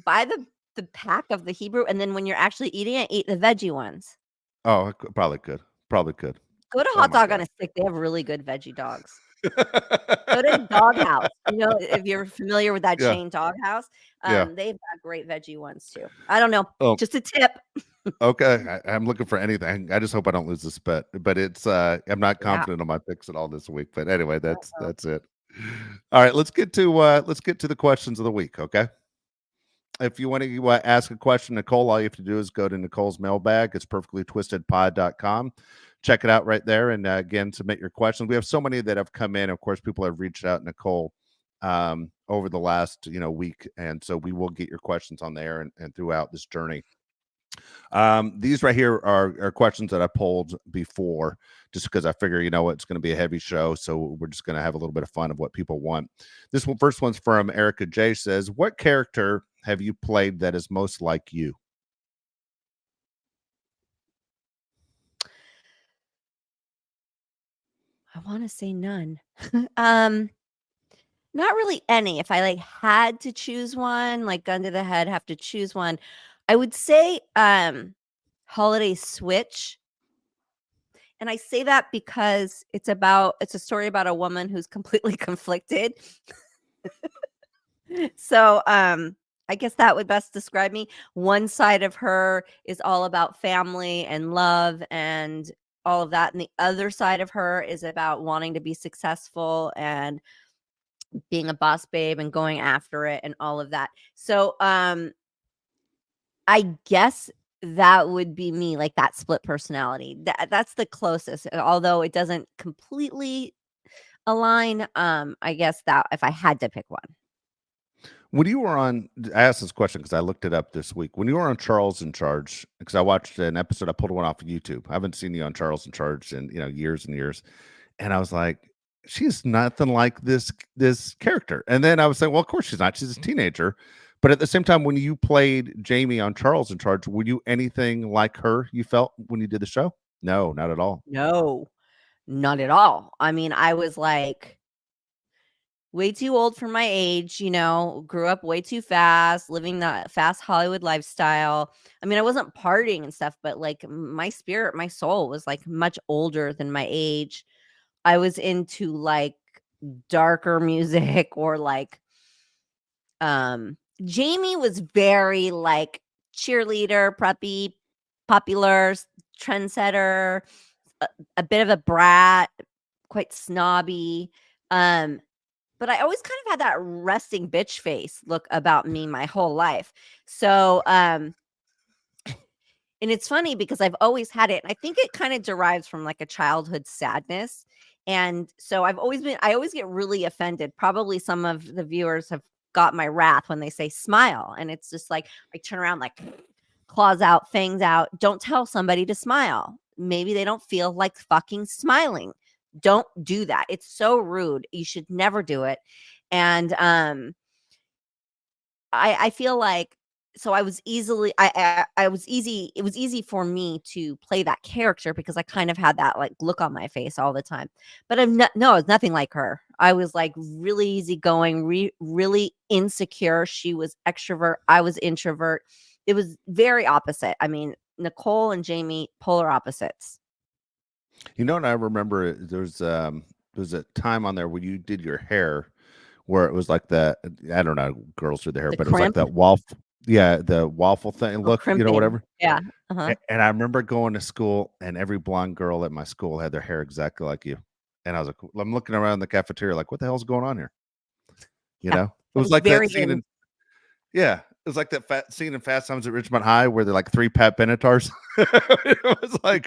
buy the pack of the Hebrew, and then when you're actually eating it, eat the veggie ones? oh, probably could. Probably could. Go to Oh Hot my Dog on god. a Stick, they have really good veggie dogs. Go to Doghouse, if you're familiar with that Yeah. chain Doghouse, Yeah. they've got great veggie ones too. I don't know, Oh, just a tip. okay. I'm looking for anything. I just hope I don't lose this bet. But it's I'm not Yeah. confident on my picks at all this week. But anyway, Uh-oh. that's it. All right, let's get to the questions of the week, okay? If you want to ask a question, Nicole, all you have to do is go to Nicole's mailbag. It's perfectlytwistedpod.com. Check it out right there. And again, submit your questions. We have so many that have come in. Of course, people have reached out, Nicole, over the last week. And so we will get your questions on there and throughout this journey. These right here are questions that I pulled before just because I figure, it's going to be a heavy show. So we're just going to have a little bit of fun of what people want. This one, first one's from Erica J says, what character have you played that is most like you? I wanna say none. Um, Not really any. If I, like, had to choose one, like, gun to the head, have to choose one, I would say, Holiday Switch. And I say that because it's a story about a woman who's completely conflicted. So, I guess that would best describe me. One side of her is all about family and love and all of that, and the other side of her is about wanting to be successful and being a boss babe and going after it and all of that. So, I guess that would be me, like that split personality. That's the closest, although it doesn't completely align. I guess that if I had to pick one. When you were on, I asked this question because I looked it up this week. When you were on Charles in Charge, because I watched an episode, I pulled one off of YouTube. I haven't seen you on Charles in Charge in years and years, and I was like, she's nothing like this character. And then I was saying, well, of course she's not. She's a teenager. But at the same time, when you played Jamie on Charles in Charge, were you anything like her? You felt when you did the show? No, not at all. No, not at all. I mean, I was like way too old for my age, grew up way too fast, living that fast Hollywood lifestyle. I mean, I wasn't partying and stuff, but like my spirit, my soul was like much older than my age. I was into like darker music or like Jamie was very like cheerleader, preppy, popular, trendsetter, a, a bit of a brat, quite snobby. Um but I always kind of had that resting bitch face look about me my whole life. So and it's funny because I've always had it, and I think it kinda derives from, like, a childhood sadness, and so I always get really offended. Probably some of the viewers have got my wrath when they say "smile," and it's just like, I turn around, like, claws out, fangs out. Don't tell somebody to smile. Maybe they don't feel like fucking smiling. Don't do that. It's so rude. You should never do it, and, I feel like so I was easily I was easy it was easy for me to play that character because I kind of had that, like, look on my face all the time. But I'm not no, it's nothing like her. I was, like, really easygoing, really insecure. She was extrovert, I was introvert. It was very opposite. I mean, Nicole and Jamie, polar opposites. You know, and I remember there's a time on there when you did your hair where it was like the I don't know, girls do their hair, The but it was like crimp that waffle, yeah, the waffle thing or look, crimping. whatever. Yeah. Uh-huh. And I remember going to school, and every blonde girl at my school had their hair exactly like you. And I was like, I'm looking around the cafeteria, like, what the hell's going on here? You Yeah. know, it It was was like that very scene in. in yeah, it was like that fat scene in Fast Times at Ridgemont High where they're like three Pat Benetars. It was like,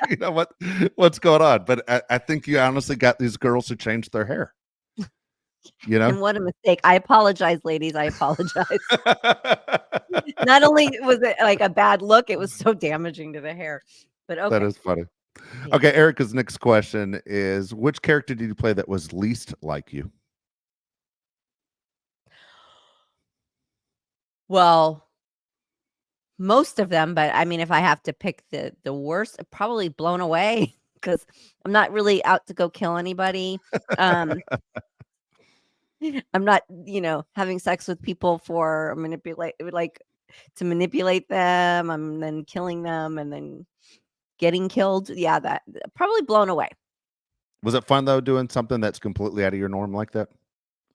what's going on? But I think you honestly got these girls who changed their hair. You know, And what a mistake. I apologize, ladies. I apologize. Not only was it like a bad look, it was so damaging to the hair. But that okay. is funny. Yeah. Okay, Erica's next question is: which character did you play that was least like you? Well, most of them, but I mean, if I have to pick the worst, probably Blown Away because I'm not really out to go kill anybody. Um, I'm not, having sex with people for to manipulate them. I'm then killing them and then getting killed. Yeah, that probably Blown Away. Was it fun though doing something that's completely out of your norm like that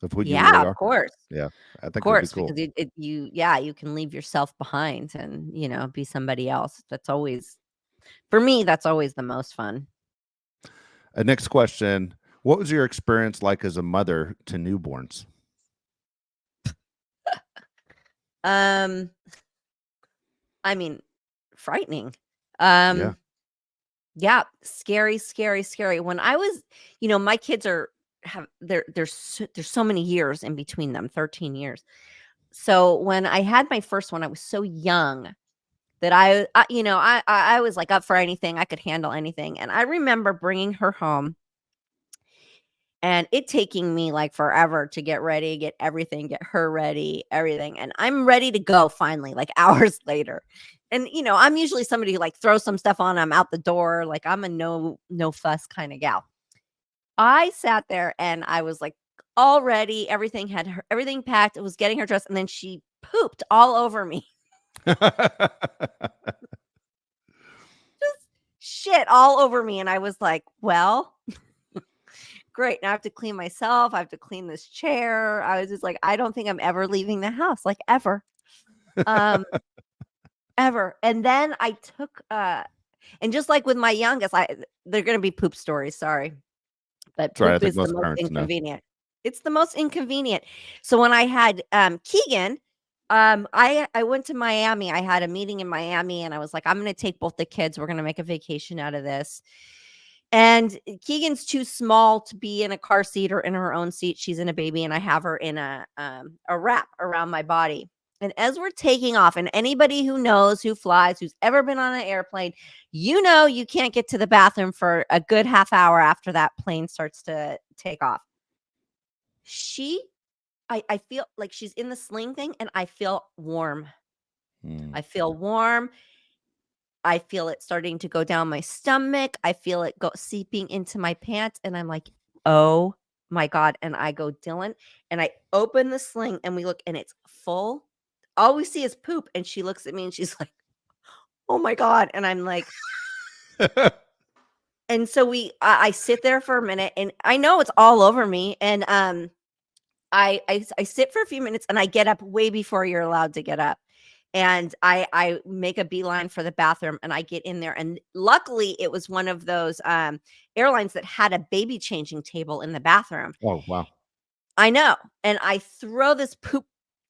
of who you Yeah, really of are? course. Yeah, I Of think that'd be course, cool. because you can leave yourself behind and, be somebody else. That's always for me, that's always the most fun. Next question: what was your experience like as a mother to newborns? Um, I mean, frightening. Yeah. Um, yeah, scary, scary, scary. When I was, my kids there's so many years in between them, 13 years. So when I had my first one, I was so young that I was like up for anything. I could handle anything. And I remember bringing her home and it taking me like forever to get ready, get everything, get her ready, everything. And I'm ready to go finally, like hours later. And I'm usually somebody who like throws some stuff on, I'm out the door. Like I'm a no fuss kind of gal. I sat there and I was like all ready. Everything packed. It was getting her dressed, and then she pooped all over me. Just shit all over me. And I was like, well, great. Now I have to clean myself. I have to clean this chair. I was just like, I don't think I'm ever leaving the house, like ever. Um, ever. And then I took and just like with my youngest, they're gonna be poop stories, sorry. But That's right. I poop think is the most most parents know. inconvenient. It's the most inconvenient. So when I had Keegan, I went to Miami. I had a meeting in Miami and I was like, I'm gonna take both the kids. We're gonna make a vacation out of this. And Keegan's too small to be in a car seat or in her own seat. She's in a baby, and I have her in a wrap around my body. And as we're taking off, and anybody who knows who flies, who's ever been on an airplane, you can't get to the bathroom for a good half hour after that plane starts to take off. She, I feel like she's in the sling thing, and I feel warm. Mm. I feel warm. I feel it starting to go down my stomach. I feel it go seeping into my pants, and I'm like, "Oh my god." And I go, "Dylan," and I open the sling and we look and it's full. All we see is poop, and she looks at me and she's like, "Oh my god." And I'm like, and so I sit there for a minute and I know it's all over me. And I sit for a few minutes and I get up way before you're allowed to get up. And I make a beeline for the bathroom and I get in there. And luckily it was one of those airlines that had a baby changing table in the bathroom. Oh wow. I know. And I throw this poop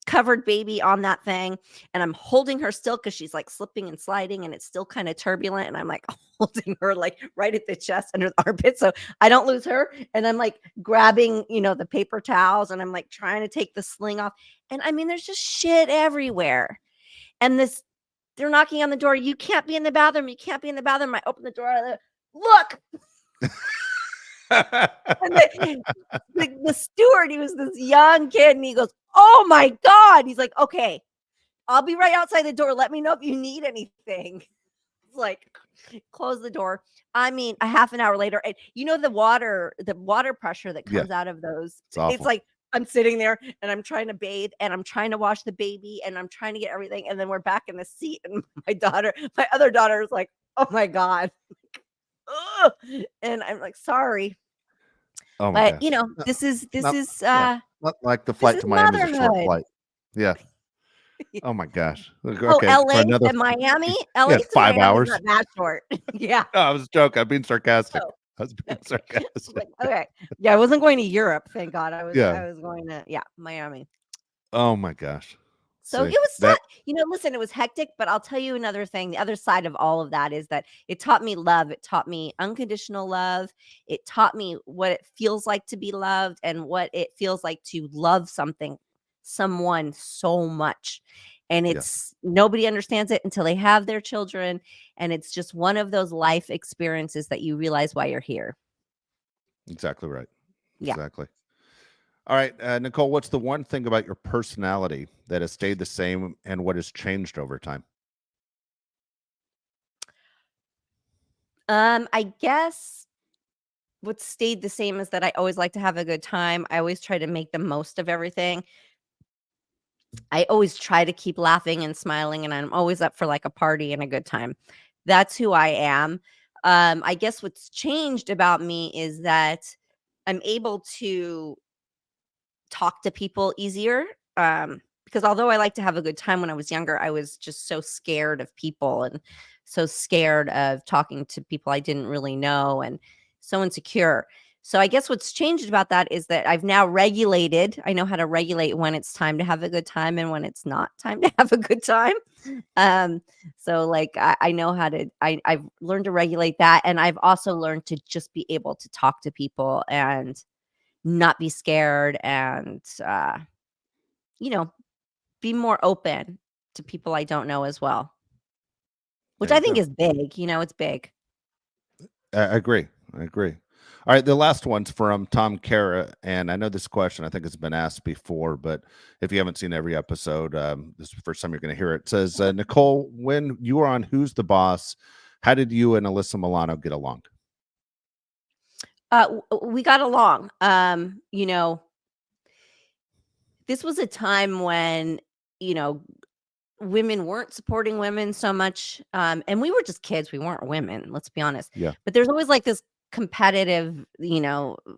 covered baby on that thing and I'm holding her still because she's like slipping and sliding and it's still kind of turbulent. And I'm like holding her like right at the chest under the armpit. So I don't lose her. And I'm like grabbing, the paper towels and I'm like trying to take the sling off. And I mean, there's just shit everywhere. And they're knocking on the door. You can't be in the bathroom. You can't be in the bathroom. I open the door. Look. And the steward, he was this young kid, and he goes, "Oh my god!" He's like, "Okay, I'll be right outside the door. Let me know if you need anything." It's like, close the door. I mean, a half an hour later, and the water pressure that Yeah, comes out of those. it's It's awful. like I'm sitting there and I'm trying to bathe and I'm trying to wash the baby and I'm trying to get everything, and then we're back in the seat, and my other daughter, is like, "Oh my god." "Ugh," and I'm like, "Sorry." Oh my But, gosh. No, this not is, yeah, not like the this flight is to Miami is a short motherhood. flight. Yeah. Oh my gosh. Oh, Okay, for LA another to Miami? yeah, LA it's to 5 Miami is hours. not that short. Yeah. No, I was joking. I'm being sarcastic. Oh, I was being okay. I was sarcastic. like, "Okay." Yeah, I wasn't going to Europe, thank God. Yeah. I was going to, yeah, Miami. Oh my gosh. So it See, was that sad. Listen, it was hectic, but I'll tell you another thing. The other side of all of that is that it taught me love. It taught me unconditional love. It taught me what it feels like to be loved and what it feels like to love someone so much. And yes, it's nobody understands it until they have their children. And it's just one of those life experiences that you realize why you're here. exactly right. Yeah. Exactly. All right, Nicole, what's the one thing about your personality that has stayed the same and what has changed over time? I guess what stayed the same is that I always like to have a good time. I always try to make the most of everything. I always try to keep laughing and smiling, and I'm always up for like a party and a good time. That's who I am. I guess what's changed about me is that I'm able to talk to people easier. Because although I like to have a good time when I was younger, I was just so scared of people and so scared of talking to people I didn't really know and so insecure. So I guess what's changed about that is that I've now regulated. I know how to regulate when it's time to have a good time and when it's not time to have a good time. Um, so like I know how to I've learned to regulate that. And I've also learned to just be able to talk to people and not be scared and you know, be more open to people I don't know as well, which There I you think go. is big, it's big. I agree. I agree. All right, the last one's from Tom Kara, and I know this question I think has been asked before, but if you haven't seen every episode, this is the first time you're going to hear it. It says, Nicole, when you were on Who's the Boss, how did you and Alyssa Milano get along? We got along. This was a time when, you know, women weren't supporting women so much, and we were just kids, we weren't women, let's be honest. Yeah. But there's always like this competitive,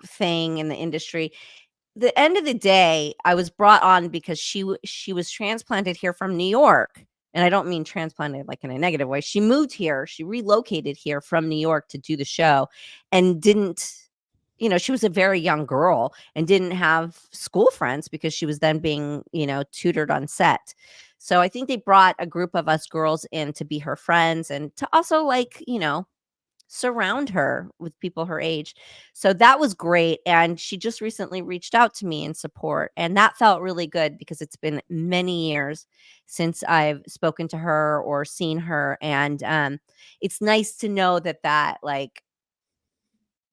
thing in the industry. The end of the day, I was brought on because she was transplanted here from New York, and I don't mean transplanted like in a negative way. She moved here, she relocated here from New York to do the show and didn't she was a very young girl and didn't have school friends because she was then being, tutored on set. So I think they brought a group of us girls in to be her friends and to also like, surround her with people her age. So that was great. And she just recently reached out to me in support. And that felt really good because it's been many years since I've spoken to her or seen her. And it's nice to know that like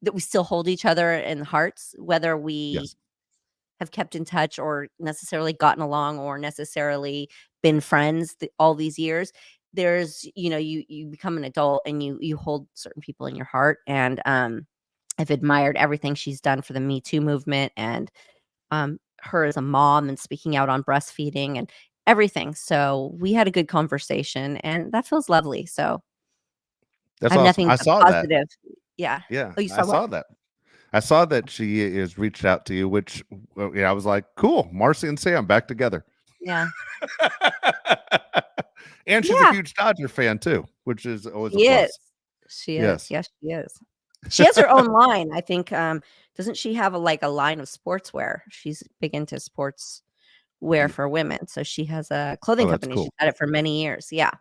that we still hold each other in hearts, whether we Yes. have kept in touch or necessarily gotten along or necessarily been friends all these years. There's, you become an adult and you hold certain people in your heart. And I've admired everything she's done for the Me Too movement and her as a mom and speaking out on breastfeeding and everything. So we had a good conversation and that feels lovely. So I That's have awesome. nothing I but saw that. positive. Yeah. Yeah, Oh, you I saw what? saw that. I saw that she is reached out to you, which, well, yeah, I was like, cool, Marcy and Sam back together. Yeah. And she's a Yeah. huge Dodger fan too, which is always a She is. plus. She is. Yes. Yes, she is. She has her own line. I think, doesn't she have like a line of sportswear? She's big into sports wear Ye for women. So she has a clothing Oh, that's company. She's cool. had it for many years. Yeah.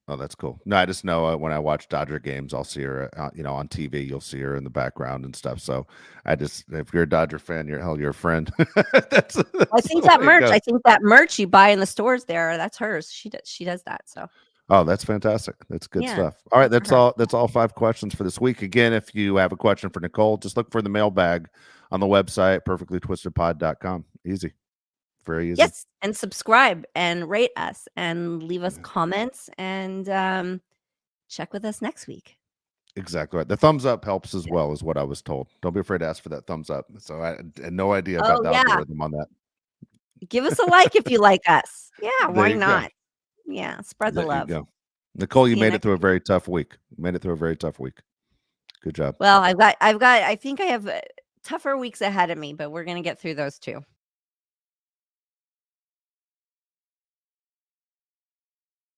Oh, that's cool. No, I just know, when I watch Dodger games, I'll see her, on TV, you'll see her in the background and stuff, so I just if you're a Dodger fan, you're a friend. I That's think the way it goes. that merch you buy in the stores there, that's hers. She does that. So Oh, that's fantastic. That's good yeah, stuff. All right, good for her. that's all 5 questions for this week. Again, if you have a question for Nicole, just look for the mailbag on the website, perfectlytwistedpod.com. Easy. Very easy. Yes. And subscribe and rate us and leave us Yeah, comments and check with us next week. exactly right. The thumbs up helps as Yeah. well, is what I was told. Don't be afraid to ask for that thumbs up. So I had no idea about Oh the yeah. algorithm on that. Give us a like if you like us. Yeah, There why you go. not? Yeah, spread the There you love. go. Nicole, you See you made it next through a week. very tough week. You made it through a very tough week. Good job. Well, I think I have tougher weeks ahead of me, but we're gonna get through those too.